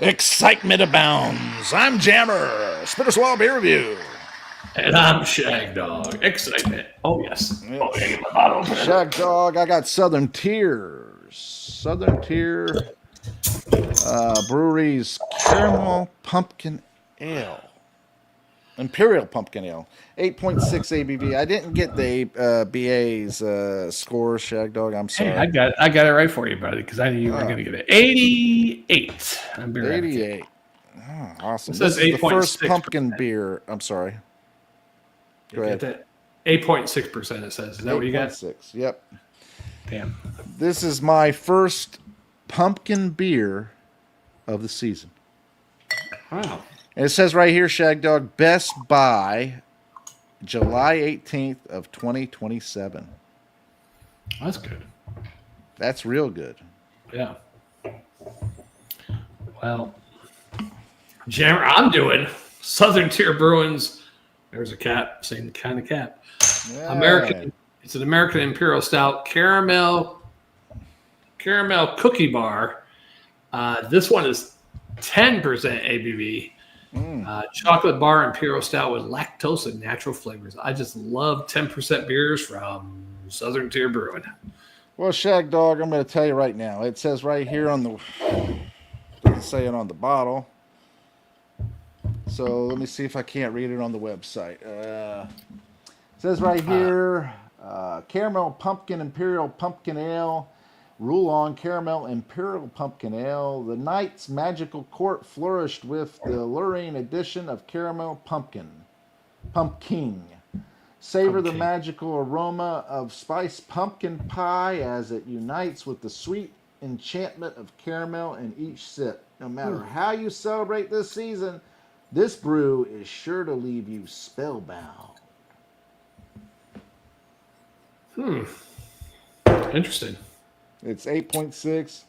Excitement abounds. I'm Jammer, Spitter's Wild Beer Review. And I'm Shagdog. Excitement. Oh, yes. Yes. Oh, yeah, get my bottle opener. Shagdog, I got Southern Tier. Southern Tier Breweries Caramel Pumpkin Ale. Imperial Pumpkin Ale. 8.6 ABV. I didn't get the BA's score, Shagdog. I'm sorry. Hey, I got it right for you, buddy, because I knew you were going to get it. 88. I'm beer 88. Oh, awesome. It This says is the first 8.6%. pumpkin beer. I'm sorry. Go ahead. 8.6% it says. Is that what you got? 8.6. Yep. Damn. This is my first pumpkin beer of the season. Wow. And it says right here, Shagdog, Best Buy July 18th of 2027. That's good. That's real good. Yeah. Well, Jammer, I'm doing Southern Tier Brewing's. There's a cap, same kind of cap. Yeah. American. It's an American Imperial Stout Caramel Cookie Bar. This one is 10% ABV. Chocolate bar Imperial Stout with lactose and natural flavors. I just love 10% beers from Southern Tier Brewing. Well, Shagdog, I'm going to tell you right now. It says right here on the, doesn't say it on the bottle. So let me see if I can't read it on the website. It says right here, Caramel Pumpkin Imperial Pumpkin Ale. Rule on Caramel Imperial Pumpkin Ale. The night's magical court flourished with the alluring addition of Caramel Pumking. Savor the magical aroma of spiced pumpkin pie as it unites with the sweet enchantment of caramel in each sip. No matter how you celebrate this season, this brew is sure to leave you spellbound. Interesting. It's 8.6,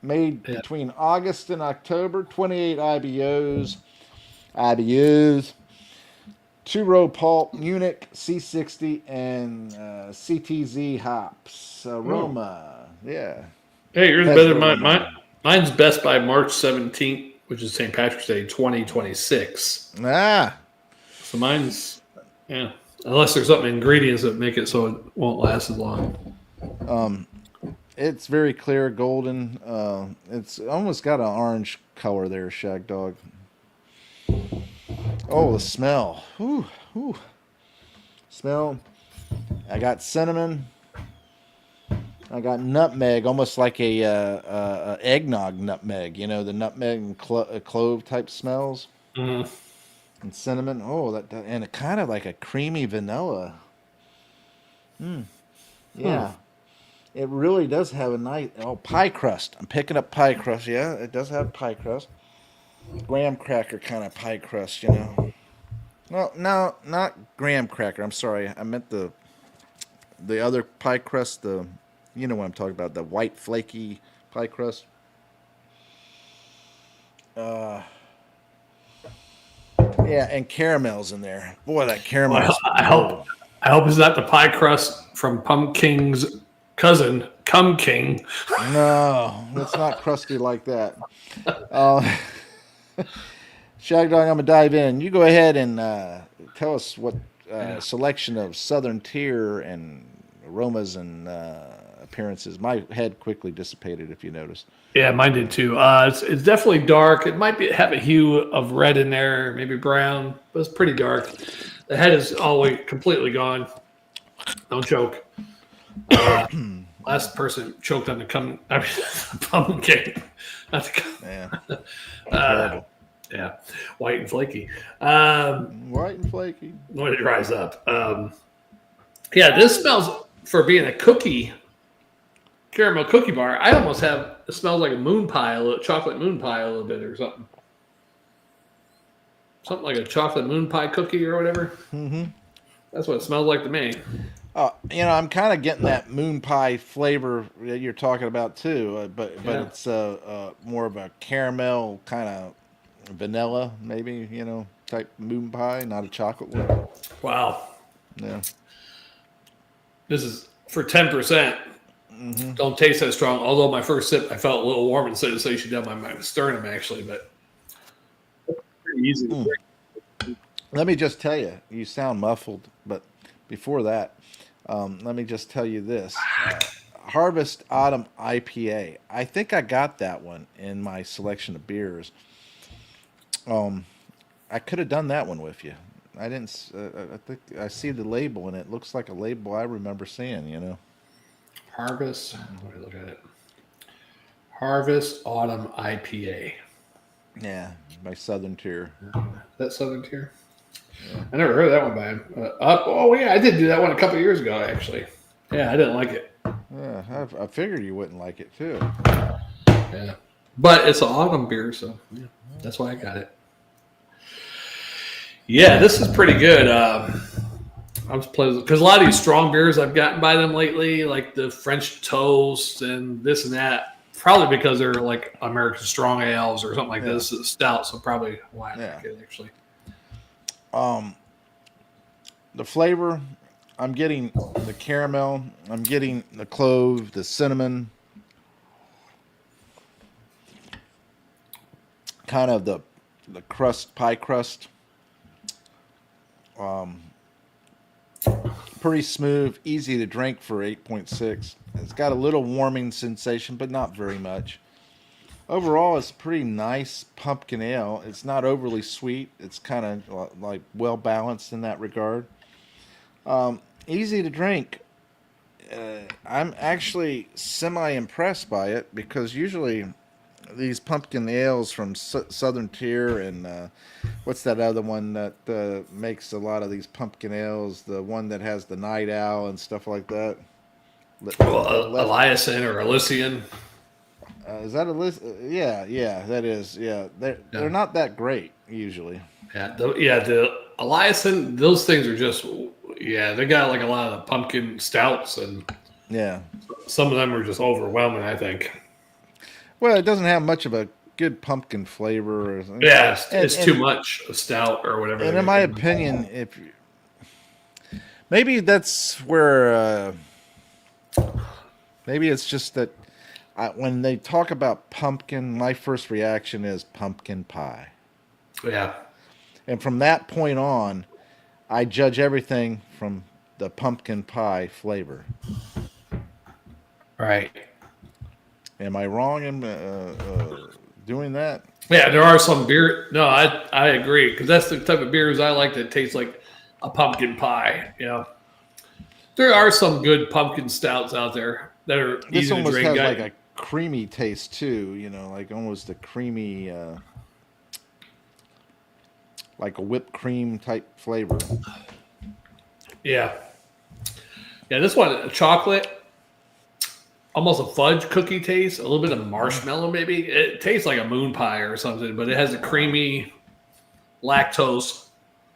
made between August and October, 28 IBUs, 2-row pulp, Munich, C60, and CTZ hops. Aroma, yeah. Hey, yours is better than mine. Mine's Best by March 17th, which is St. Patrick's Day, 2026. So mine's, yeah. Unless there's something ingredients that make it so it won't last as long. It's very clear, golden. It's almost got an orange color there, Shagdog. Oh, the smell. Ooh. Smell. I got cinnamon. I got nutmeg, almost like a eggnog nutmeg. You know, the nutmeg and clove type smells. Mm-hmm. And cinnamon. Oh, that and it kind of like a creamy vanilla. Yeah. It really does have a nice pie crust. I'm picking up pie crust. Yeah, it does have pie crust. Graham cracker kind of pie crust, you know. Well, no, not graham cracker. I'm sorry. I meant the other pie crust. You know what I'm talking about. The white flaky pie crust. Yeah, and caramels in there. Boy, that caramel. Well, I hope it's not the pie crust from Pumpking's cousin, King. No, it's not crusty like that. Shagdog, I'm gonna dive in. You go ahead and tell us what selection of Southern Tier and aromas and appearances. My head quickly dissipated, if you noticed. Yeah, mine did too. It's definitely dark. It might have a hue of red in there, maybe brown, but it's pretty dark. The head is always completely gone. Don't choke. Last person choked on the pumpkin. Not the yeah, white and flaky. White and flaky. When it dries up. Yeah, this smells, for being a caramel cookie bar, I almost have, it smells like a moon pie, a little chocolate moon pie a little bit or something. Something like a chocolate moon pie cookie or whatever. Mm-hmm. That's what it smells like to me. You know, I'm kind of getting that moon pie flavor that you're talking about too, but it's more of a caramel kind of vanilla, maybe, you know, type moon pie, not a chocolate one. Wow. Yeah. This is for 10%. Don't taste that strong. Although my first sip, I felt a little warm and sensation down my sternum, actually. But easy to drink. Let me just tell you, you sound muffled, but before that, let me just tell you this. Harvest Autumn IPA. I think I got that one in my selection of beers. I could have done that one with you. I didn't. I think I see the label, and it looks like a label I remember seeing. Harvest. Let me look at it. Harvest Autumn IPA. Yeah, by Southern Tier. Is that Southern Tier? Yeah. I never heard of that one by him. Oh yeah, I did do that one a couple years ago actually. Yeah, I didn't like it. Yeah, I figured you wouldn't like it too. Yeah, but it's an autumn beer, so yeah, that's why I got it. Yeah, this is pretty good. I was pleasant because a lot of these strong beers I've gotten by them lately, like the French Toast and this and that, probably because they're like American Strong Ales or something like this. It's stout, so probably why I like it actually. The flavor, I'm getting the caramel, I'm getting the clove, the cinnamon, kind of the crust, pie crust. Pretty smooth, easy to drink for 8.6. It's got a little warming sensation, but not very much. Overall, it's a pretty nice pumpkin ale. It's not overly sweet. It's kind of like well balanced in that regard. Easy to drink. I'm actually semi-impressed by it because usually these pumpkin ales from Southern Tier and what's that other one that makes a lot of these pumpkin ales? The one that has the night owl and stuff like that. Eliason or Elysian. Is that yeah, that is. Yeah, they're not that great usually. The Eliason, those things are just they got like a lot of pumpkin stouts and some of them are just overwhelming, I think. Well, it doesn't have much of a good pumpkin flavor. It's too much a stout or whatever. And in my opinion, maybe that's where maybe it's just that when they talk about pumpkin, my first reaction is pumpkin pie. Yeah. And from that point on, I judge everything from the pumpkin pie flavor. Right. Am I wrong in doing that? Yeah, there are some beer. No, I agree because that's the type of beers I like that taste like a pumpkin pie. There are some good pumpkin stouts out there that are this easy to drink. This almost has like a creamy taste too. Like almost a creamy, like a whipped cream type flavor. Yeah. This one, chocolate. Almost a fudge cookie taste, a little bit of marshmallow maybe. It tastes like a moon pie or something, but it has a creamy lactose.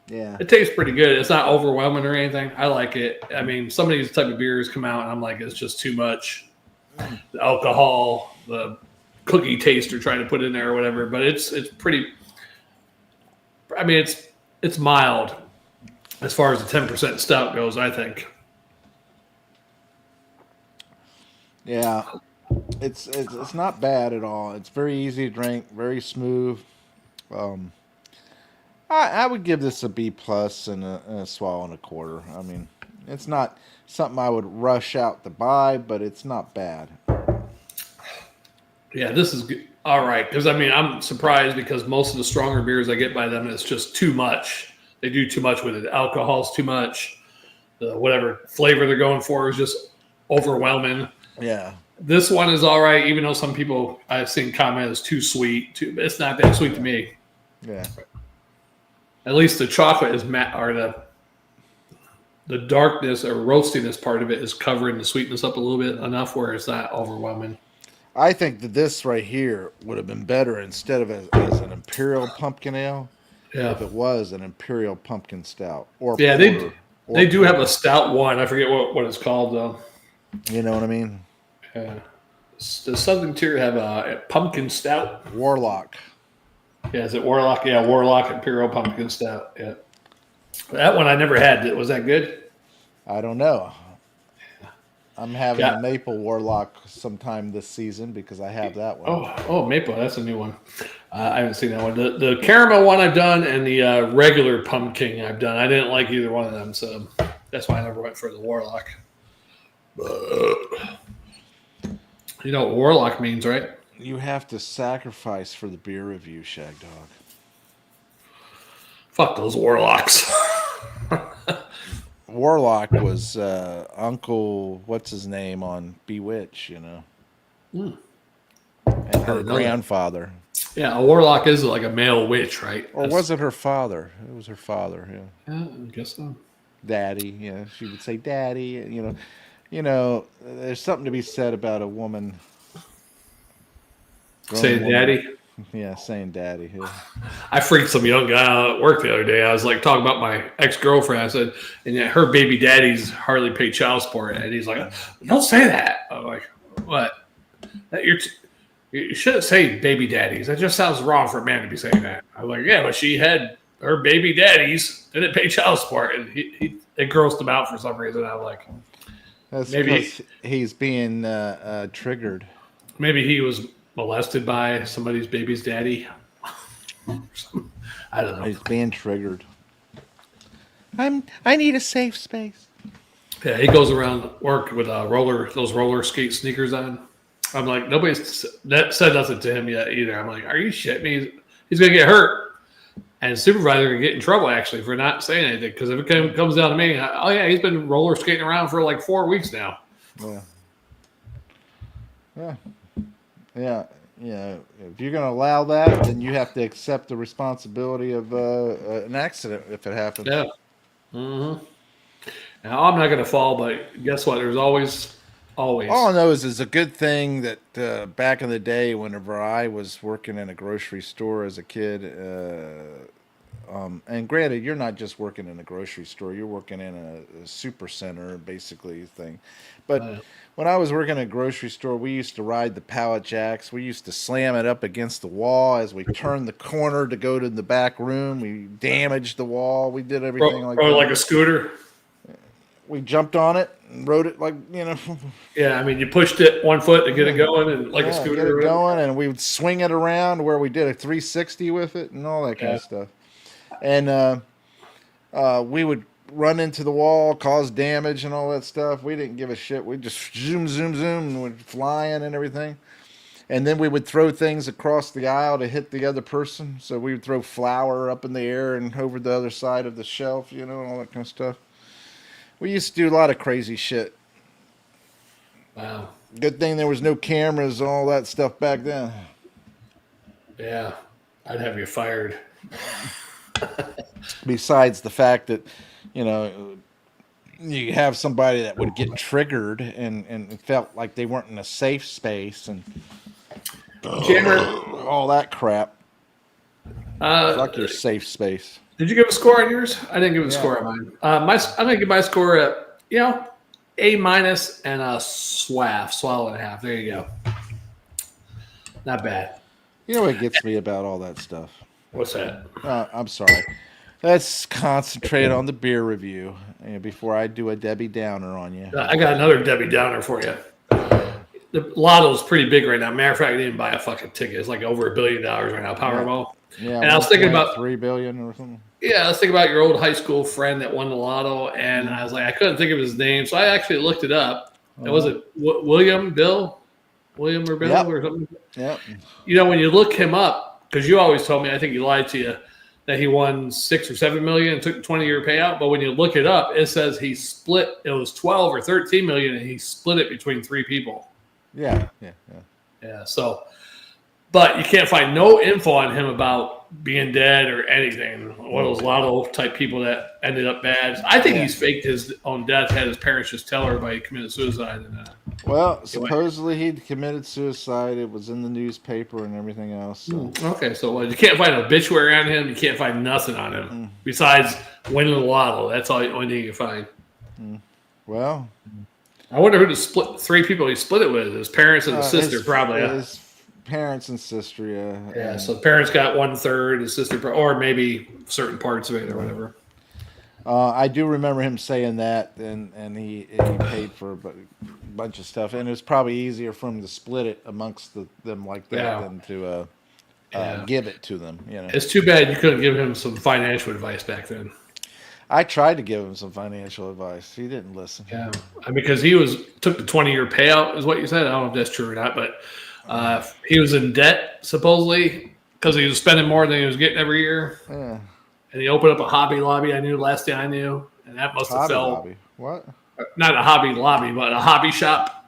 Yeah. It tastes pretty good. It's not overwhelming or anything. I like it. I mean, some of these type of beers come out and I'm like, it's just too much. The alcohol, the cookie taste they're trying to put in there or whatever, but it's pretty, I mean, it's mild as far as the 10% stout goes, I think. Yeah, it's not bad at all. It's very easy to drink, very smooth. I would give this a B plus and a swallow and a quarter. I mean, it's not something I would rush out to buy, but it's not bad. Yeah, this is good. All right, because I mean, I'm surprised because most of the stronger beers I get by them, it's just too much. They do too much with it. The alcohol's too much. Whatever flavor they're going for is just overwhelming. Yeah. This one is all right, even though some people I've seen comment is too sweet. It's not that sweet to me. Yeah. At least the chocolate is or the darkness or roastiness part of it is covering the sweetness up a little bit enough where it's not overwhelming. I think that this right here would have been better instead of as an imperial pumpkin ale. Yeah. If it was an imperial pumpkin stout or they do have a stout one. I forget what it's called though. You know what I mean? Yeah. Does Southern Tier have a pumpkin stout? Warlock. Yeah, is it Warlock? Yeah, Warlock Imperial Pumpkin Stout. Yeah. That one I never had. Was that good? I don't know. I'm having a Maple Warlock sometime this season because I have that one. Oh, Maple. That's a new one. I haven't seen that one. The caramel one I've done, and the regular pumpkin I've done. I didn't like either one of them, so that's why I never went for the warlock. You know what warlock means, right? You have to sacrifice for the beer review, Shagdog. Fuck those warlocks. Warlock was Uncle, what's his name on Bewitched, you know? And her grandfather. Yeah, a warlock is like a male witch, right? Or was it her father? It was her father, yeah. Yeah, I guess so. Daddy, yeah. She would say daddy, you know, there's something to be said about a woman. Saying daddy? Yeah, saying daddy. Yeah. I freaked some young guy out at work the other day. I was like talking about my ex-girlfriend. I said, and yeah, her baby daddies hardly pay child support. And he's like, don't say that. I'm like, what? You shouldn't say baby daddies. That just sounds wrong for a man to be saying that. I'm like, yeah, but she had her baby daddies didn't pay child support. And it grossed him out for some reason. I'm like, that's maybe he's being triggered. Maybe he was molested by somebody's baby's daddy. I don't know. He's being triggered. I need a safe space. Yeah, he goes around work with those roller skate sneakers on. I'm like, nobody's said nothing to him yet either. I'm like, are you shitting me? He's gonna get hurt, and the supervisor can get in trouble actually for not saying anything. Because if it comes down to me, oh yeah, he's been roller skating around for like 4 weeks now. Yeah. If you're going to allow that, then you have to accept the responsibility of an accident if it happens. Yeah. Mm-hmm. Now I'm not going to fall, but guess what? There's always. All I know is it's a good thing that back in the day, whenever I was working in a grocery store as a kid, and granted, you're not just working in a grocery store; you're working in a super center, basically thing. But when I was working in a grocery store, we used to ride the pallet jacks. We used to slam it up against the wall as we turned the corner to go to the back room. We damaged the wall. We did everything like that. Like a scooter. We jumped on it and rode it like, Yeah, I mean, you pushed it 1 foot to get it going, and like a scooter. Get it going, and we would swing it around where we did a 360 with it and all that kind of stuff. And we would run into the wall, cause damage and all that stuff. We didn't give a shit. We just zoom, and we'd flying and everything. And then we would throw things across the aisle to hit the other person. So we would throw flour up in the air and over the other side of the shelf, and all that kind of stuff. We used to do a lot of crazy shit. Wow. Good thing there was no cameras and all that stuff back then. Yeah, I'd have you fired. Besides the fact that, you have somebody that would get triggered and felt like they weren't in a safe space and Jammer, all that crap. Fuck your safe space. Did you give a score on yours? I didn't give a score on mine. I'm gonna give my score at A- and a swallow and a half. There you go. Not bad. You know what gets me about all that stuff? What's that? I'm sorry. Let's concentrate on the beer review before I do a Debbie Downer on you. I got another Debbie Downer for you. The lotto's pretty big right now. Matter of fact, I didn't buy a fucking ticket. It's like over $1 billion right now, Powerball. Yeah, and I was thinking about $3 billion or something. Yeah, I was thinking about your old high school friend that won the lotto, and I was like, I couldn't think of his name, so I actually looked it up. And was it William or Bill or something? Yep. When you look him up, because you always told me, I think he lied to you, that he won $6 or $7 million and took a 20-year payout. But when you look it up, it says he split. It was 12 or 13 million, and he split it between 3 people. Yeah. So, but you can't find no info on him about being dead or anything. One of those lotto type people that ended up bad. I think he's faked his own death. Had his parents just tell her he committed suicide. Well, supposedly he'd committed suicide. It was in the newspaper and everything else. So. Okay, so you can't find an obituary on him. You can't find nothing on him besides winning the lotto. That's all the only thing you can find. Well, I wonder who the 3 people he split it with. His parents and his sister, probably. His parents and sister, Yeah, so the parents got 1/3, his sister, or maybe certain parts of it or whatever. I do remember him saying that, and he paid for a bunch of stuff, and it was probably easier for him to split it amongst them like that than to. give it to them. It's too bad you couldn't give him some financial advice back then. I tried to give him some financial advice. He didn't listen. Yeah, because he took the 20-year payout, is what you said. I don't know if that's true or not, but he was in debt supposedly because he was spending more than he was getting every year. Yeah. And he opened up a Hobby Lobby. I knew last thing I knew, and that must have fell. Lobby. What? Not a Hobby Lobby, but a hobby shop.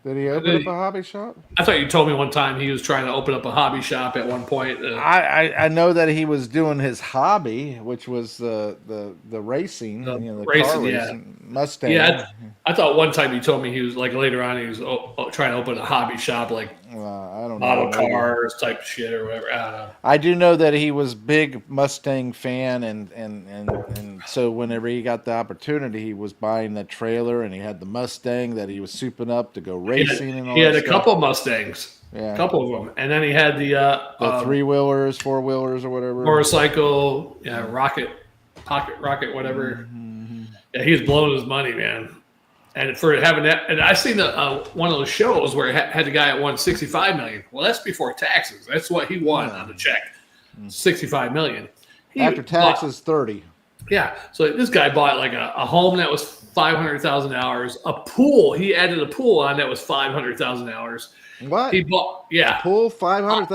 Did he open up a hobby shop? I thought you told me one time he was trying to open up a hobby shop at one point. I know that he was doing his hobby, which was the racing, the car racing, Mustang. Yeah, I thought one time you told me he was like later on he was trying to open a hobby shop, like I don't know, model cars type of shit or whatever. I don't know. I do know that he was big Mustang fan, and so whenever he got the opportunity, he was buying the trailer, and he had the Mustang that he was souping up to go racing and all that. He had a couple Mustangs. Yeah. A couple of them. And then he had the 3-wheelers, 4-wheelers, or whatever. Motorcycle, pocket rocket, whatever. Mm-hmm. Yeah, he was blowing his money, man. And for having that, and I seen one of those shows where it had the guy that won $65 million. Well, that's before taxes. That's what he won on the check, $65 million. After taxes, 30. Yeah, so this guy bought like a home that was $500,000, a pool. He added a pool on that was $500,000. What? He bought, pool, $500,000.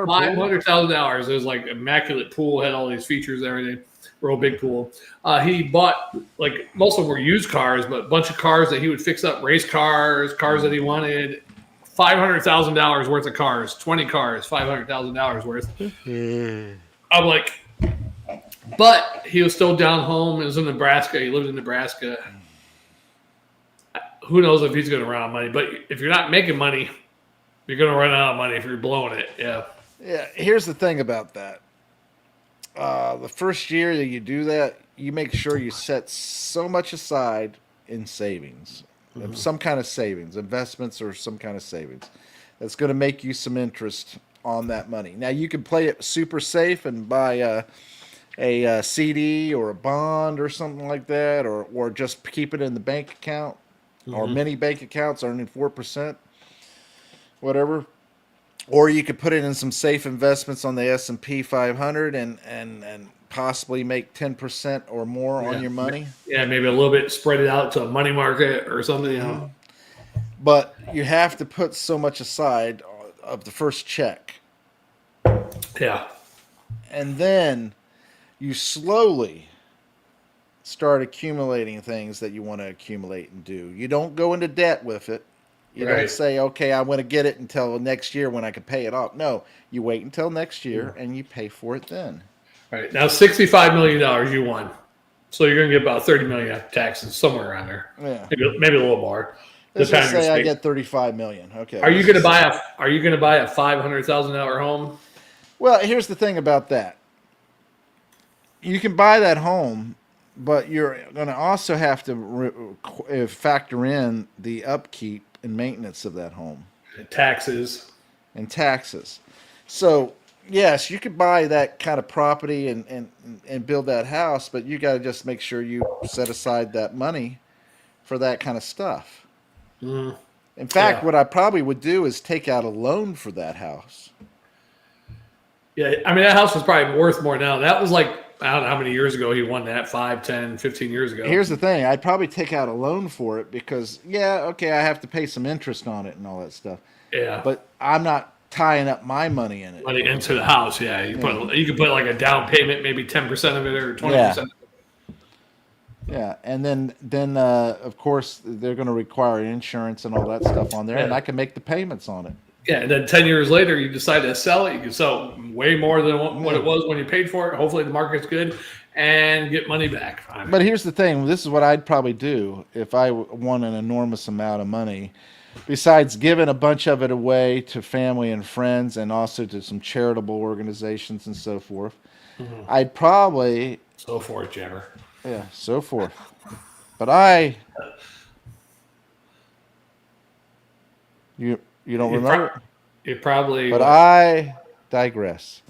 $500,000. It was like immaculate pool, had all these features, and everything. Real big pool. He bought, like, most of them were used cars, but a bunch of cars that he would fix up, race cars that he wanted. $500,000 worth of cars, 20 cars, $500,000 worth. I'm like, but he was still down home. He was in Nebraska. He lived in Nebraska. Who knows if he's going to run out of money? But if you're not making money, you're going to run out of money if you're blowing it. Yeah. Yeah. Here's the thing about that. The first year that you do that, you make sure you set so much aside in savings, some kind of savings, investments or some kind of savings. That's going to make you some interest on that money. Now, you can play it super safe and buy a CD or a bond or something like that, or just keep it in the bank account or many bank accounts earning 4%, whatever. Or you could put it in some safe investments on the S&P 500 and possibly make 10% or more on your money. Yeah, maybe a little bit spread it out to a money market or something. You know. But you have to put so much aside of the first check. Yeah. And then you slowly start accumulating things that you want to accumulate and do. You don't go into debt with it. You don't say, okay, I want to get it until next year when I can pay it off. No, you wait until next year and you pay for it then. All right. Now, $65 million you won. So you're going to get about $30 million after taxes, somewhere around there. Yeah. Maybe a little more. Let's just say I get $35 million. Okay. Are you going to buy a $500,000 home? Well, here's the thing about that. You can buy that home, but you're going to also have to factor in the upkeep and maintenance of that home. Taxes. So, yes, you could buy that kind of property and build that house, but you got to just make sure you set aside that money for that kind of stuff. In fact, what I probably would do is take out a loan for that house. Yeah, I mean, that house was probably worth more now. That was like, I don't know how many years ago he won that, 5, 10, 15 years ago. Here's the thing. I'd probably take out a loan for it because, I have to pay some interest on it and all that stuff. Yeah. But I'm not tying up my money in it. Money into the house, yeah. You could put like a down payment, maybe 10% of it or 20%. Yeah, and then of course, they're going to require insurance and all that stuff on there, and I can make the payments on it. Yeah, and then 10 years later, you decide to sell it. You can sell way more than what it was when you paid for it. Hopefully the market's good and get money back. But here's the thing. This is what I'd probably do if I won an enormous amount of money. Besides giving a bunch of it away to family and friends and also to some charitable organizations and so forth, I'd probably... So forth, Jammer. Yeah, so forth. But You don't remember? You probably... But I digress.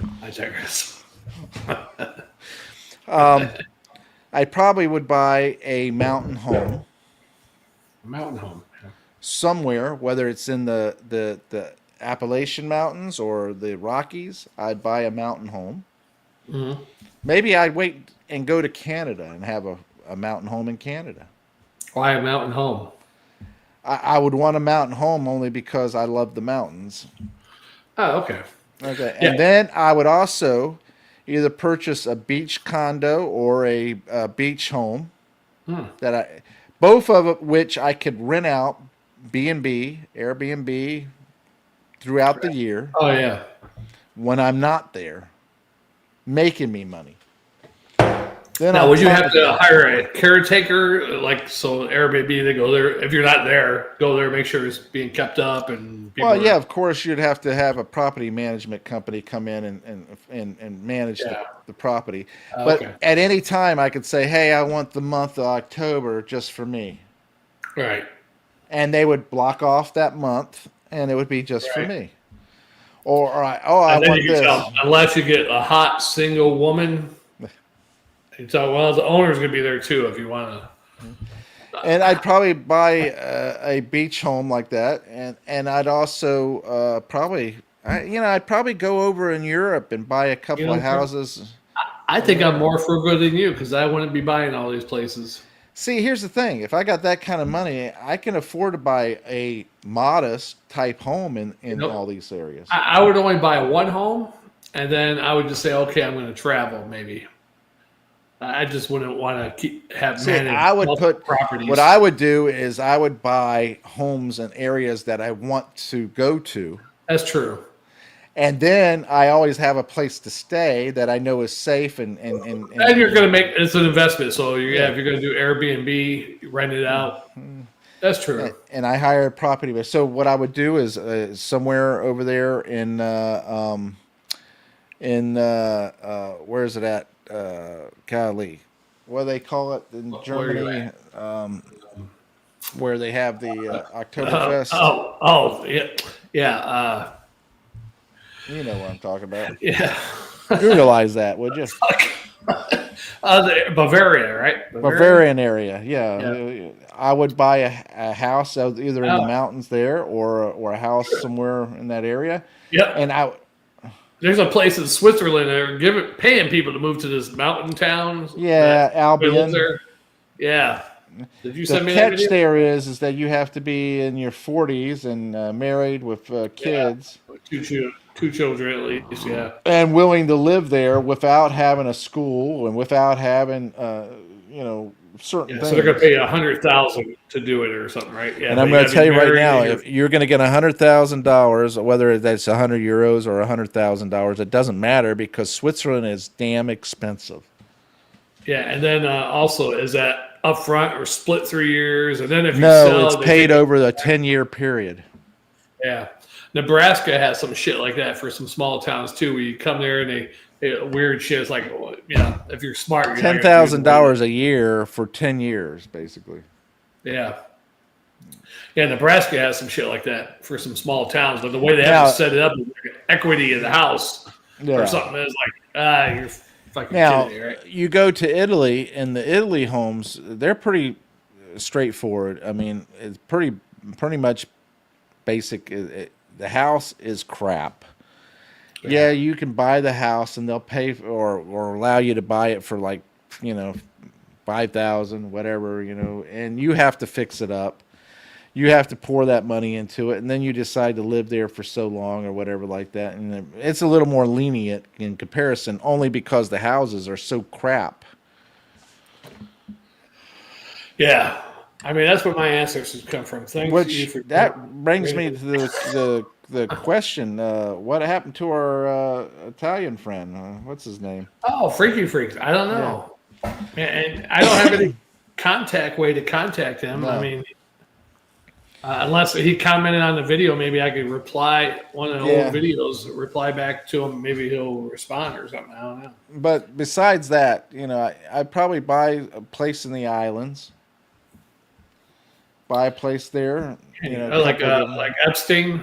I probably would buy a mountain home. A mountain home. Somewhere, whether it's in the Appalachian Mountains or the Rockies, I'd buy a mountain home. Mm-hmm. Maybe I'd wait and go to Canada and have a mountain home in Canada. Why a mountain home? I would want a mountain home only because I love the mountains. Oh, okay. Okay, Yeah. and then I would also either purchase a beach condo or a beach home both of which I could rent out B&B, Airbnb throughout the year. Oh yeah. When I'm not there, making me money. Then now, would you have to hire a caretaker? Like, so Airbnb, they go there. If you're not there, go there, make sure it's being kept up. And well, yeah, of course, you'd have to have a property management company come in and manage the property. But at any time, I could say, hey, I want the month of October just for me. Right. And they would block off that month, and it would be just for me. Or, I want this. Unless you get a hot single woman. So, well, the owner's going to be there too if you want to. And I'd probably buy a beach home like that, and I'd also I'd probably go over in Europe and buy a couple of houses. I think I'm more frugal than you because I wouldn't be buying all these places. See, here's the thing: if I got that kind of money, I can afford to buy a modest type home in all these areas. I would only buy one home, and then I would just say, okay, I'm going to travel maybe. I just wouldn't want to I would put properties. What I would do is I would buy homes in areas that I want to go to. That's true. And then I always have a place to stay that I know is safe and you're going to make it's an investment. So if you're going to do Airbnb, rent it out. That's true. And I hire a property. So what I would do is somewhere over there in where is it at? Golly, what do they call it in Germany? Where they have the Oktoberfest. Yeah. You know what I'm talking about. Yeah. Utilize that, would you? Bavaria, right? Bavarian area, yeah. I would buy a house either in the mountains there or a house somewhere in that area. Yep. And there's a place in Switzerland they're paying people to move to this mountain town. Yeah, Albion. Yeah. Did you send me that video? The catch there is that you have to be in your 40s and married with kids. Yeah. Two children at least, yeah. And willing to live there without having a school and without having, certain things. So they're going to pay $100,000 to do it or something, right? Yeah. And I'm going to tell you right now, if you're going to get $100,000, whether that's €100 or $100,000, it doesn't matter because Switzerland is damn expensive. Yeah, and then also, is that upfront or split 3 years? And then if you sell, it's paid over the 10-year period. Yeah. Nebraska has some shit like that for some small towns too, where you come there and they weird shit. It's like, if you're smart, you're $10,000 a year for 10 years, basically. Yeah. Yeah, Nebraska has some shit like that for some small towns, but the way they have to set it up is like equity in the house or something. It's like, you're fucking kidding me, right? You go to Italy, and the Italy homes, they're pretty straightforward. I mean, it's pretty much basic. The house is crap. Yeah, you can buy the house, and they'll pay or allow you to buy it for like, $5,000, whatever, and you have to fix it up. You have to pour that money into it, and then you decide to live there for so long or whatever like that. And it's a little more lenient in comparison, only because the houses are so crap. Yeah. I mean, that's where my ancestors come from. That brings me to the question: what happened to our Italian friend? What's his name? Oh, Freaky Freaks. I don't know, and I don't have any way to contact him. No. I mean, unless he commented on the video, maybe I could reply one of the old videos, reply back to him. Maybe he'll respond or something. I don't know. But besides that, I'd probably buy a place in the islands. Buy a place there, like Epstein.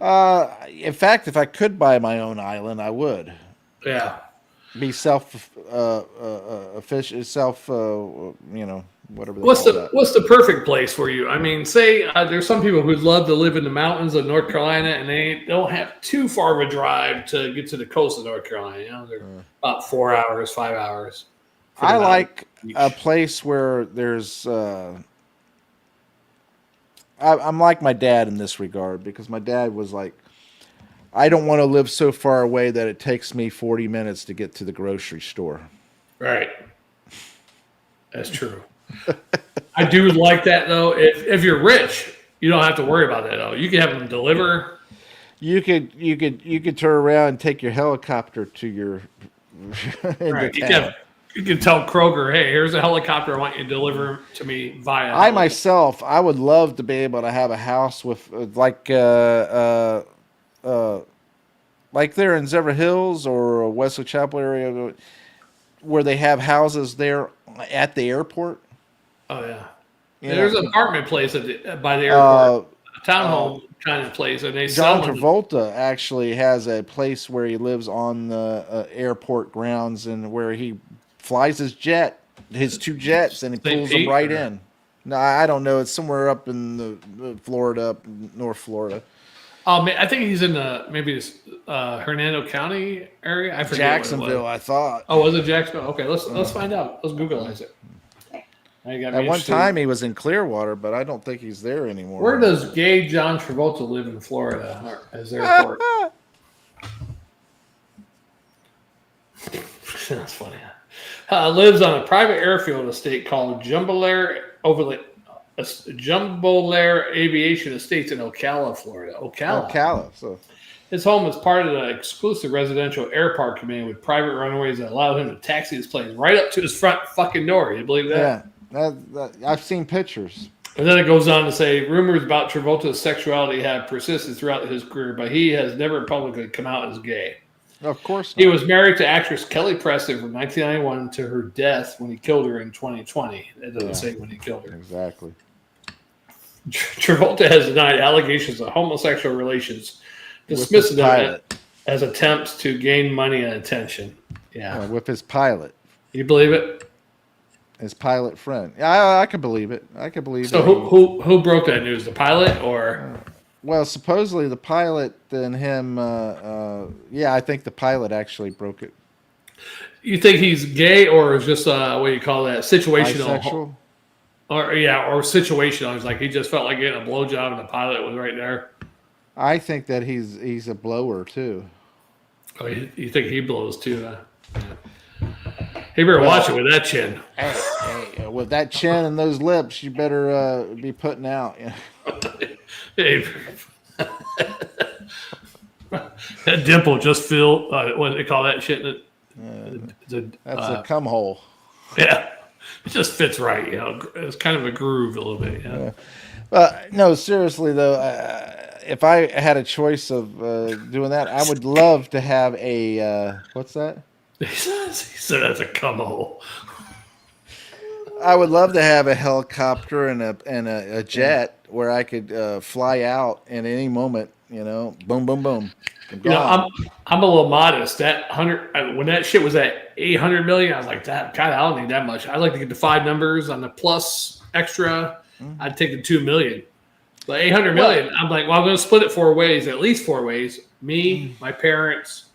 In fact, if I could buy my own island, I would. Yeah. Be whatever they call that. What's the perfect place for you? I mean, say there's some people who'd love to live in the mountains of North Carolina, and they don't have too far of a drive to get to the coast of North Carolina. You know, they're about 4 hours, 5 hours. I like a place where there's. I'm like my dad in this regard, because my dad was like, I don't want to live so far away that it takes me 40 minutes to get to the grocery store. Right. That's true. I do like that, though. If you're rich, you don't have to worry about that, though. You can have them deliver. You could turn around and take your helicopter to your right. You can tell Kroger, hey, here's a helicopter. I want you to deliver to me via. I would love to be able to have a house with like there in Zephyr Hills or Wesley Chapel area, where they have houses there at the airport. Oh yeah, there's an apartment place by the airport, a townhome kind of place, and they John Travolta actually has a place where he lives on the airport grounds, and where he flies his two jets, and he pulls them right in. No, I don't know. It's somewhere up in the Florida, up in North Florida. I think he's in maybe Hernando County area. I forget. Jacksonville, I thought. Oh, was it Jacksonville? Okay, let's find out. Let's Googleize it. At one time, he was in Clearwater, but I don't think he's there anymore. Where does gay John Travolta live in Florida as airport? That's funny. Lives on a private airfield estate called Jumbolair Aviation Estates in Ocala, Florida. Ocala. So his home is part of the exclusive residential air park community with private runways that allow him to taxi his plane right up to his front fucking door. You believe that? Yeah, I've seen pictures. And then it goes on to say, rumors about Travolta's sexuality have persisted throughout his career, but he has never publicly come out as gay. Of course not. He was married to actress Kelly Preston from 1991 to her death when he killed her in 2020. It doesn't say when he killed her. Exactly. Travolta has denied allegations of homosexual relations, dismissing them as attempts to gain money and attention. Yeah. With his pilot. You believe it? His pilot friend. Yeah, I could believe it. So who broke that news? The pilot or? Well, supposedly the pilot and him. I think the pilot actually broke it. You think he's gay, or is just what do you call that? Situational. Bisexual? Or situational. It's like he just felt like getting a blowjob, and the pilot was right there. I think that he's a blower too. Oh, you think he blows too? Huh? Yeah. He better watch it with that chin. Hey, with that chin and those lips, you better be putting out. Hey. That dimple just filled. What do they call that shit? That's a cum hole. Yeah, it just fits right. You know, it's kind of a groove a little bit. Yeah. No, seriously though, if I had a choice of doing that, I would love to have a what's that? He said that's a cum hole. I would love to have a helicopter and a jet where I could fly out at any moment. You know, boom, boom, boom. You know, I'm a little modest. That when that shit was at 800 million, I was like, God, I don't need that much. I'd like to get the 5 numbers on the plus extra. Mm-hmm. I'd take the 2 million. But 800 million, I'm like, well, I'm going to split it 4 ways, at least 4 ways. Me, my parents,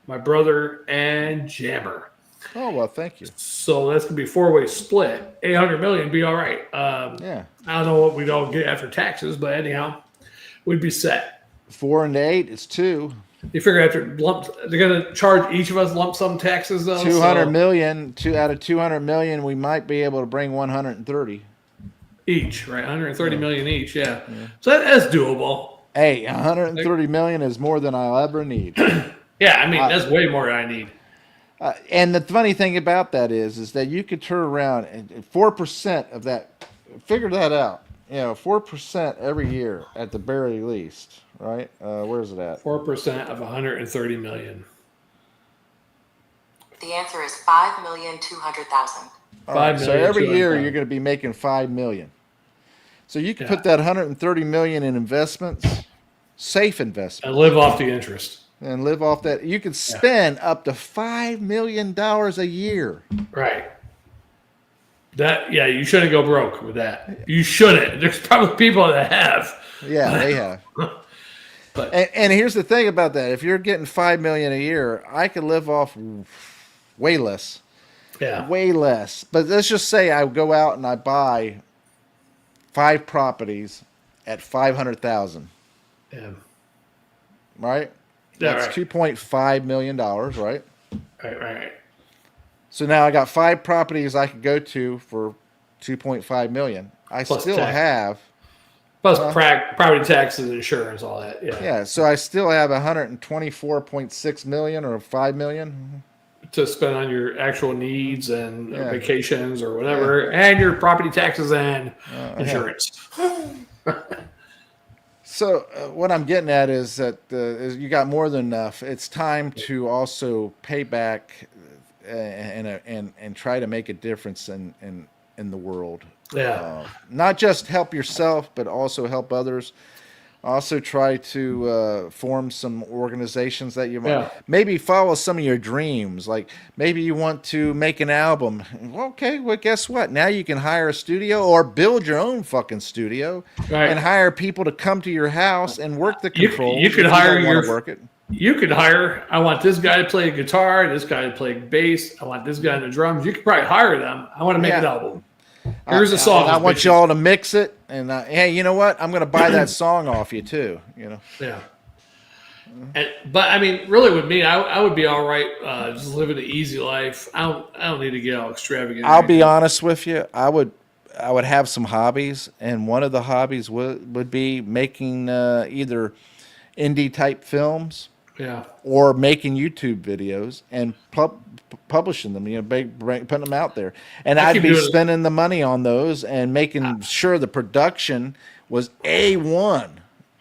my brother, and Jammer. Oh, well, thank you. So that's going to be 4-way split. 800 million would be all right. Yeah. I don't know what we'd all get after taxes, but anyhow, we'd be set. 4 and 8 is 2. You figure after they're going to charge each of us lump sum taxes, though. 200 million. Out of 200 million, we might be able to bring 130 each, right? 130 million each, yeah. So that's doable. Hey, 130 million is more than I'll ever need. Yeah, I mean that's way more than I need. And the funny thing about that is that you could turn around and 4% of that. Figure that out. 4% every year at the very least, right? Where is it at? 4% of 130 million. The answer is 5,200,000. Right, so every year you're going to be making $5 million. So you can put that 130 million in investments, safe investments, and live off the interest. And live off that. You could spend up to $5 million a year. Right. You shouldn't go broke with that. You shouldn't. There's probably people that have. Yeah, they have. But And here's the thing about that: if you're getting $5 million a year, I could live off way less. yeah, Way less. But let's just say I go out and I buy 5 properties at $500,000. yeah, Right? yeah, That's right. $2.5 million, right? Right. So now I got 5 properties I could go to for $2.5 million. I Plus still tax. have Plus property taxes, insurance, all that. yeah, so I still have $124.6 million or $5 million. To spend on your actual needs and Yeah. vacations or whatever, and your property taxes and insurance. So what I'm getting at is that is you got more than enough. It's time to also pay back and try to make a difference in the world. Yeah. Not just help yourself, but also help others. Also try to form some organizations that you might maybe follow some of your dreams. Like maybe you want to make an album. Okay, well, guess what? Now you can hire a studio or build your own fucking studio and hire people to come to your house and work the controls. You could hire work it. You could hire, I want this guy to play guitar, this guy to play bass, I want this guy on the drums. You could probably hire them. I want to make an album. Here's a song. I want y'all to mix it, and hey, you know what? I'm going to buy that song off you too. You know. Yeah. But I mean, really, with me, I would be all right just living an easy life. I don't need to get all extravagant. I'll be honest with you. I would have some hobbies, and one of the hobbies would be making either indie type films. Yeah. Or making YouTube videos and publishing them, putting them out there. And I'd be spending the money on those and making sure the production was A1.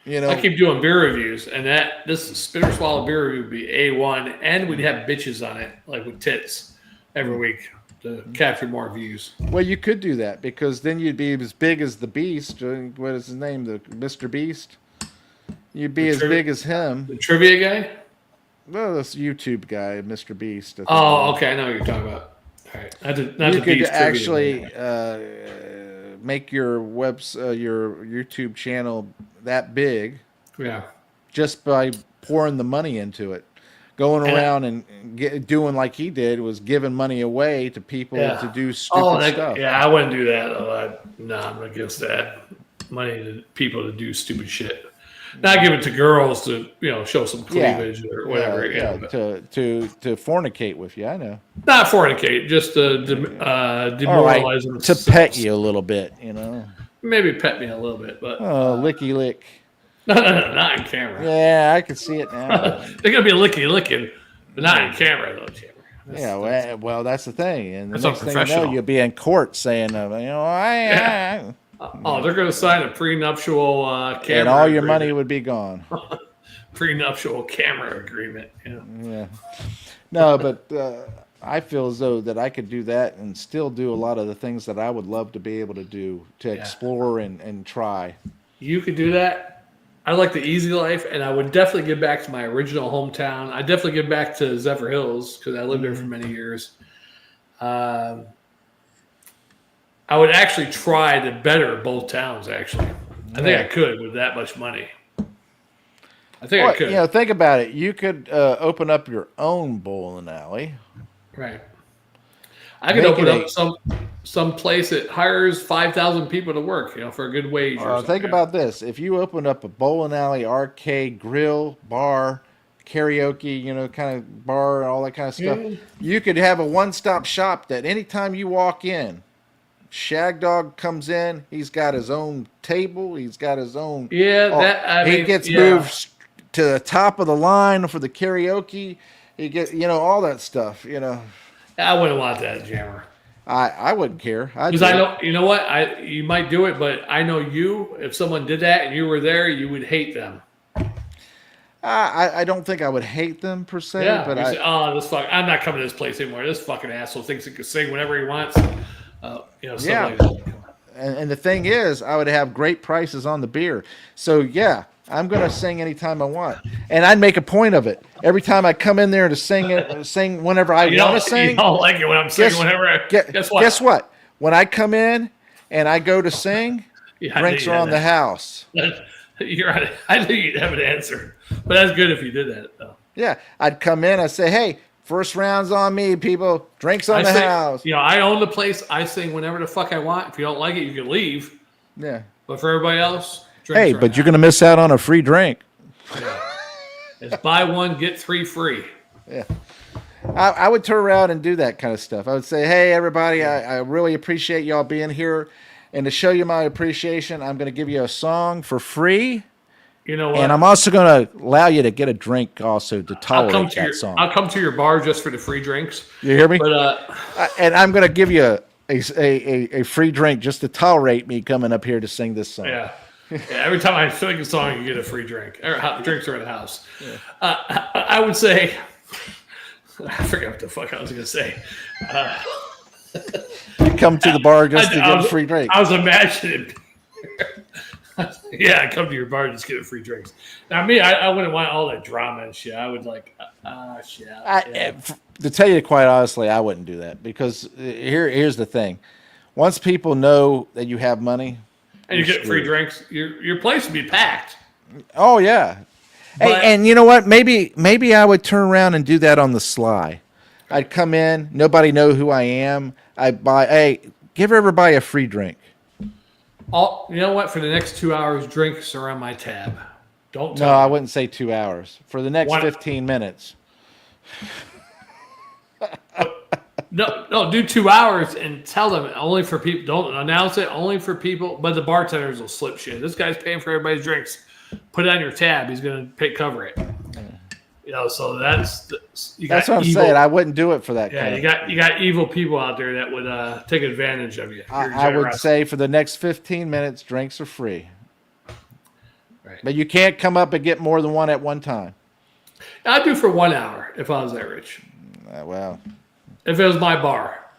I keep doing beer reviews, and this Spinner Swallow beer review would be A1, and we'd have bitches on it, like with tits, every week to capture more views. Well, you could do that because then you'd be as big as the Beast. What is his name? The Mr. Beast. You'd be as big as him. The trivia guy? Well, this YouTube guy, Mr. Beast. Oh, okay. I know what you're talking about. All right. Not you the could Beast actually make your your YouTube channel that big. Yeah. Just by pouring the money into it. Going around and doing like he did was giving money away to people to do stupid stuff. Yeah, I wouldn't do that. No, I'm against that. Money to people to do stupid shit. Not give it to girls to show some cleavage or whatever. To fornicate with you, I know. Not fornicate, just to demoralize them. To pet you a little bit, Maybe pet me a little bit, but licky lick. No, not in camera. Yeah, I can see it now. They're gonna be licky licking, but not in camera though, Jammer. Well, that's the thing, and the that's next thing you know, you'll be in court saying, they're going to sign a prenuptial camera and all your agreement. money would be gone. Prenuptial camera agreement. Yeah. No, but I feel as though that I could do that and still do a lot of the things that I would love to be able to do, to explore and try. You could do that. I like the easy life, and I would definitely get back to my original hometown. I definitely get back to Zephyr Hills because I lived there for many years. I would actually try to better both towns, actually. I think I could with that much money. I could. Think about it. You could open up your own bowling alley. Right. I could open up some place that hires 5,000 people to work, for a good wage. Think about this. If you opened up a bowling alley, arcade, grill, bar, karaoke, kind of bar and all that kind of stuff, you could have a one-stop shop that anytime you walk in, Shagdog comes in, he's got his own table, he's got his own... he gets moved to the top of the line for the karaoke, he gets, all that stuff, I wouldn't want that, Jammer. I wouldn't care. Because I know, you know what? You might do it, but I know if someone did that and you were there, you would hate them. I don't think I would hate them per se, but I'm not coming to this place anymore. This fucking asshole thinks he can sing whenever he wants. Like that. And the thing is, I would have great prices on the beer. So I'm going to sing anytime I want. And I'd make a point of it. Every time I come in there to sing whenever I want to sing. You don't like it when I'm singing whenever. Guess what? when I come in and I go to sing, Yeah, drinks are on the house. You're right. I knew you'd have an answer, but that's good if you did that, though. Yeah, I'd come in. I say, hey, first round's on me, people. Drinks on the house. You know, I own the place. I sing whenever the fuck I want. If you don't like it, you can leave. Yeah. But for everybody else, hey, but you're going to miss out on a free drink. Yeah. It's buy one, get 3 free. Yeah. I would turn around and do that kind of stuff. I would say, hey, everybody, I really appreciate y'all being here. And to show you my appreciation, I'm going to give you a song for free. You know what? And I'm also going to allow you to get a drink also to tolerate that song. I'll come to your bar just for the free drinks. You hear me? But and I'm going to give you a free drink just to tolerate me coming up here to sing this song. Yeah. Every time I sing a song, you get a free drink. Drinks are in the house. Yeah. I would say, I forgot what the fuck I was going to say. Come to the bar just to get a free drink. I was imagining. Yeah, I come to your bar and just get free drinks. Now, me, I wouldn't want all that drama and shit. I would like, shit. Yeah. To tell you quite honestly, I wouldn't do that because here's the thing. Once people know that you have money. And you get free drinks, your place would be packed. Oh, yeah. Hey, and you know what? Maybe I would turn around and do that on the sly. I'd come in, nobody know who I am. I'd buy, hey, give everybody a free drink. You know what? For the next 2 hours, drinks are on my tab. Don't tell No, me. I wouldn't say 2 hours. For the next 15 minutes. No, do 2 hours and tell them only for people. Don't announce it, only for people. But the bartenders will slip shit. This guy's paying for everybody's drinks. Put it on your tab. He's going to cover it. You know, so that's what I'm saying. I wouldn't do it for that. Yeah, you got evil people out there that would take advantage of you. I would say for the next 15 minutes, drinks are free. Right. But you can't come up and get more than one at one time. I'd do for 1 hour if I was that rich. Well, if it was my bar.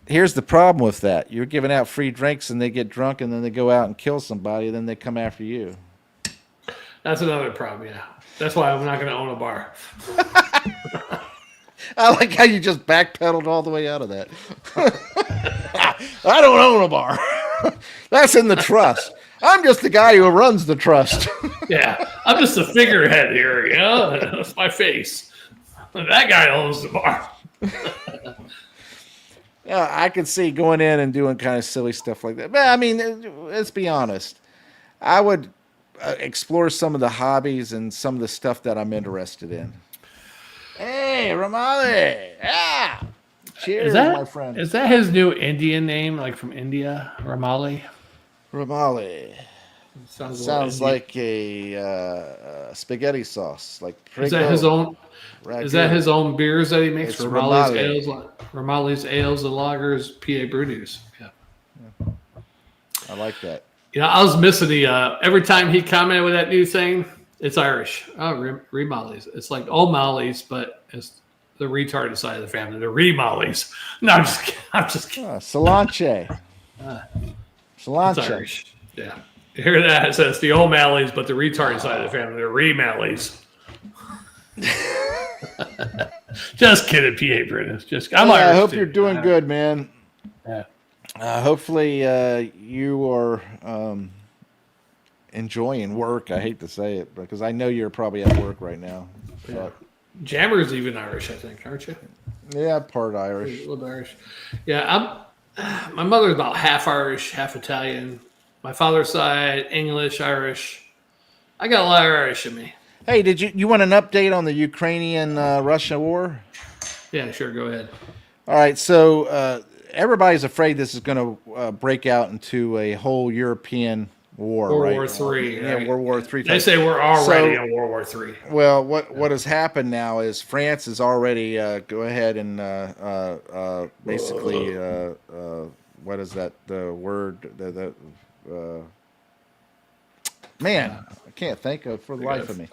Here's the problem with that. You're giving out free drinks and they get drunk and then they go out and kill somebody and then they come after you. That's another problem, yeah. That's why I'm not going to own a bar. I like how you just backpedaled all the way out of that. I don't own a bar. That's in the trust. I'm just the guy who runs the trust. Yeah, I'm just a figurehead here, you know? That's my face. That guy owns the bar. Yeah, I could see going in and doing kind of silly stuff like that. But, I mean, let's be honest. I would explore some of the hobbies and some of the stuff that I'm interested in. Hey, Ramali. Yeah. Cheers, my friend. Is that his new Indian name, like from India? Ramali? Ramali. Sounds like a spaghetti sauce. Like is that his own? Ragu. Is that his own beers that he makes? It's Ramali's ales and lagers, PA Brew News. Yeah. I like that. You know, I was missing the every time he commented with that new thing, it's Irish. Oh, remollies. It's like O'Malley's, but it's the retarded side of the family. The remollies. No, I'm just kidding. Cilantro. Cilantro. It's Irish. Yeah. You hear that? It says the O'Malleys, but the retarded side of the family, the remalleys. Just kidding, PA British. I'm Irish. I hope you're doing good, man. Yeah. Hopefully you are enjoying work. I hate to say it, because I know you're probably at work right now. Yeah. Jammer's even Irish, I think, aren't you? Yeah, part Irish. A little Irish. Yeah, my mother's about half Irish, half Italian. My father's side, English, Irish. I got a lot of Irish in me. Hey, did you want an update on the Ukrainian-Russia war? Yeah, sure. Go ahead. All right, so everybody's afraid this is going to break out into a whole European war, World right? War III. Yeah, right? World War III. They say we're already in World War III. Well, what has happened now is France has already go ahead and basically what is that the word man, I can't think of for the life of me.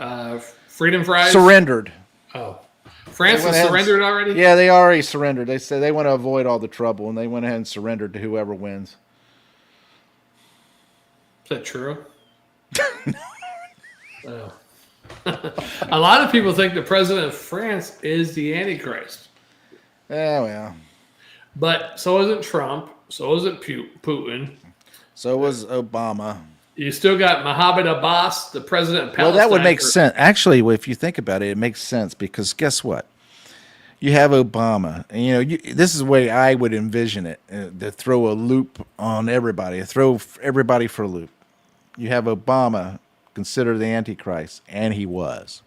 Freedom fries? Surrendered. Oh. France has surrendered already? Yeah, they already surrendered. They said they want to avoid all the trouble, and they went ahead and surrendered to whoever wins. Is that true? Oh. A lot of people think the president of France is the Antichrist. Yeah, well. But so isn't Trump, So was it Putin. So was Obama. You still got Mohammed Abbas, the president of Palestine. Well, that would make sense. Actually, if you think about it, it makes sense because guess what? You have Obama, and this is the way I would envision it: to throw a loop on everybody, throw everybody for a loop. You have Obama considered the Antichrist, and he was.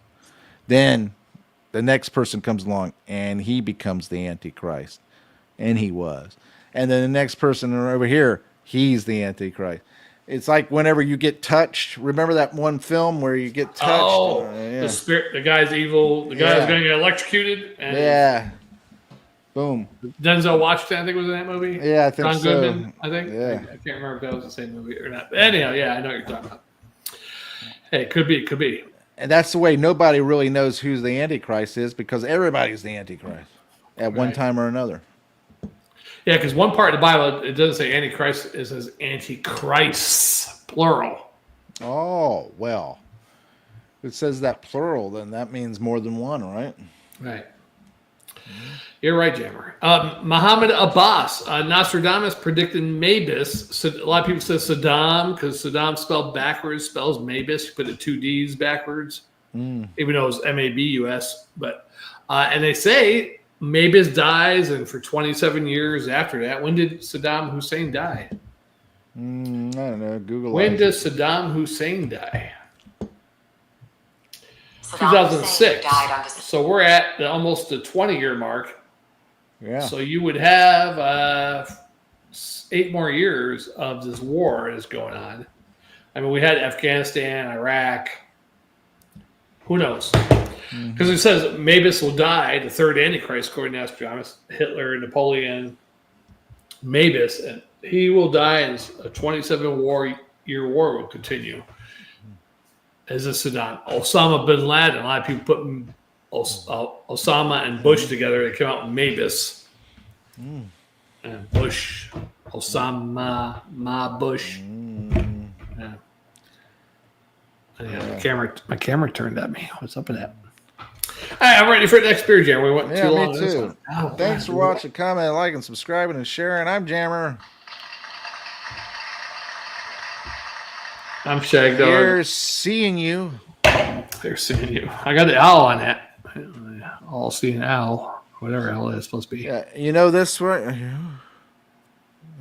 Then the next person comes along, and he becomes the Antichrist, and he was. And then the next person over here, he's the Antichrist. It's like whenever you get touched. Remember that one film where you get touched? Oh, the spirit. The guy's evil. The guy's going to get electrocuted. And Boom. Denzel Washington, I think, was in that movie. Yeah, I think John so. Goodman, I think. Yeah. I can't remember if that was the same movie or not. But anyhow, yeah, I know what you're talking about. Hey, could be. And that's the way nobody really knows who the Antichrist is because everybody's the Antichrist at one time or another. Yeah, because one part of the Bible, it doesn't say Antichrist, it says Antichrists, plural. Oh, well. If it says that plural, then that means more than one, right? Right. You're right, Jammer. Mohammed Abbas, Nostradamus predicted Mabus. So a lot of people say Saddam because Saddam spelled backwards, spells Mabus. You put the two D's backwards, even though it was Mabus. But and they say Mabus dies, and for 27 years after that, when did Saddam Hussein die? I don't know. Google. When does Saddam Hussein die? Saddam 2006. Hussein died on So we're at almost the 20-year mark. Yeah. So you would have 8 more years of this war that's going on. I mean, we had Afghanistan, Iraq. Who knows? Because it says Mabus will die, the third Antichrist, according to Nostradamus, Hitler, Napoleon, Mabus, and he will die as a 27-year war will continue. As a Saddam. Osama bin Laden, a lot of people put Osama and Bush together. They came out with Mabus. And Bush, Osama, Bush. Yeah. My camera turned at me. What's up with that? All right, I'm ready for the next beer jam. We went too long. Me too. Thanks for watching, commenting, liking, subscribing, and sharing. I'm Jammer. I'm Shagdog. They're seeing you. They're seeing you. I got the owl on that. All seeing owl. Whatever owl it's supposed to be. Yeah, you know this one?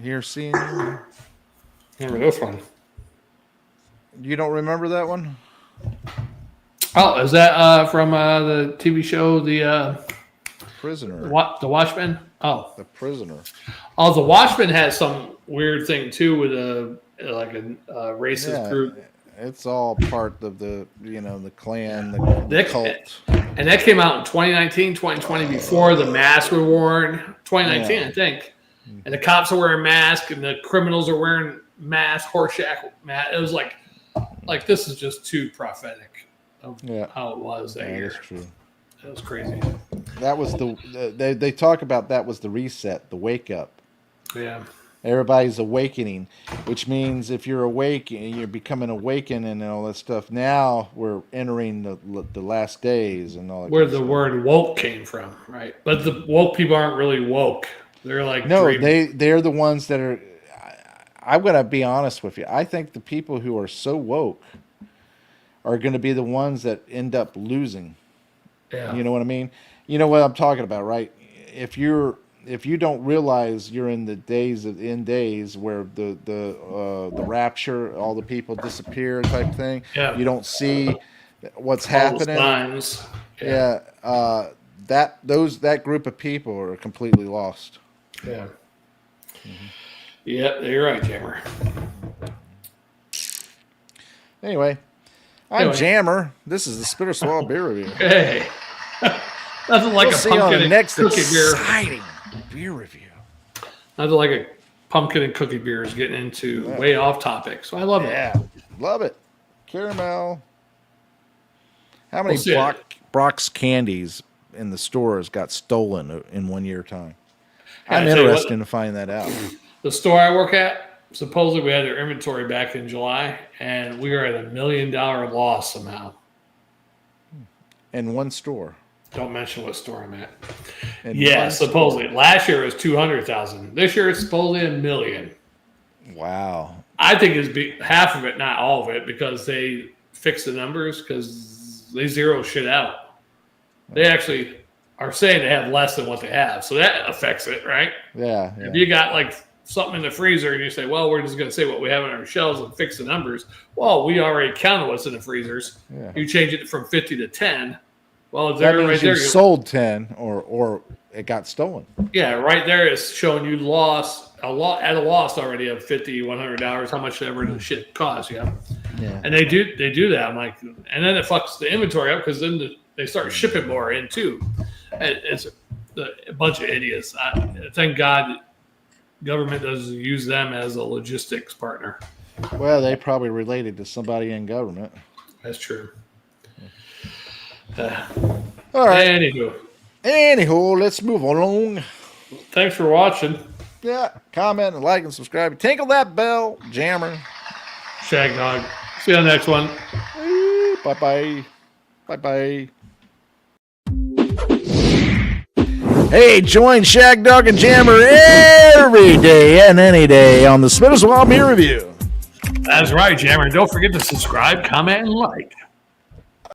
Here seeing you. Remember this one. You don't remember that one? Oh, is that from the TV show, The Prisoner? The Watchmen? Oh. The Prisoner. Oh, The Watchmen has some weird thing, too, with a racist group. It's all part of the Klan, the cult. And that came out in 2019, 2020, before the masks were worn. 2019, I think. And the cops are wearing masks, and the criminals are wearing masks, Horseshack masks. It was like this is just too prophetic of how it was that year. That's true. That was crazy. That was they talk about that was the reset, the wake up. Yeah. Everybody's awakening, which means if you're awake and you're becoming awakened and all that stuff, now we're entering the last days and all that. Where the word woke came from, right? But the woke people aren't really woke. They're like they're the ones that are. I'm gonna be honest with you. I think the people who are so woke are going to be the ones that end up losing. Yeah. You know what I mean? You know what I'm talking about, right? If you don't realize you're in the end days where the rapture, all the people disappear type thing. Yeah. You don't see what's happening. Times. Yeah. That group of people are completely lost. Yeah. Yep, you're right, Jammer. Anyway, I'm Jammer. This is the Spitter Swallow Beer Review. Hey. Nothing like we'll a see pumpkin on the and next cookie exciting beer review. Nothing like a pumpkin and cookie beer is getting into way off topic. So I love it. Yeah, love it. Caramel. How many Brock's candies in the stores got stolen in 1 year time? I'm interested to find that out. The store I work at, supposedly we had their inventory back in July, and we are at $1 million loss somehow. In one store. Don't mention what store I'm at. In Yeah, supposedly. store. Last year it was 200,000. This year it's supposedly $1 million. Wow. I think it's half of it, not all of it, because they fix the numbers because they zero shit out. They actually are saying they have less than what they have, so that affects it, right? Yeah. If you got like something in the freezer and you say, well, we're just going to say what we have on our shelves and fix the numbers. Well, we already counted what's in the freezers. Yeah. You change it from 50 to 10. Well, it's That there means right you there. sold 10 or it got stolen. Yeah, right there is showing you lost at a loss already of $50, $100, how much ever the shit costs. Yeah. And they do that. I'm like, and then it fucks the inventory up because then they start shipping more in too. It's a bunch of idiots. Thank God government doesn't use them as a logistics partner. Well, they probably related to somebody in government. That's true. All right. Anywho, let's move along. Thanks for watching. Yeah, comment and like and subscribe. Tinkle that bell, Jammer. Shagdog. See you on the next one. Bye-bye. Bye-bye. Hey, join Shagdog and Jammer every day and any day on the Smithers Wild Beer Review. That's right, Jammer. And don't forget to subscribe, comment, and like.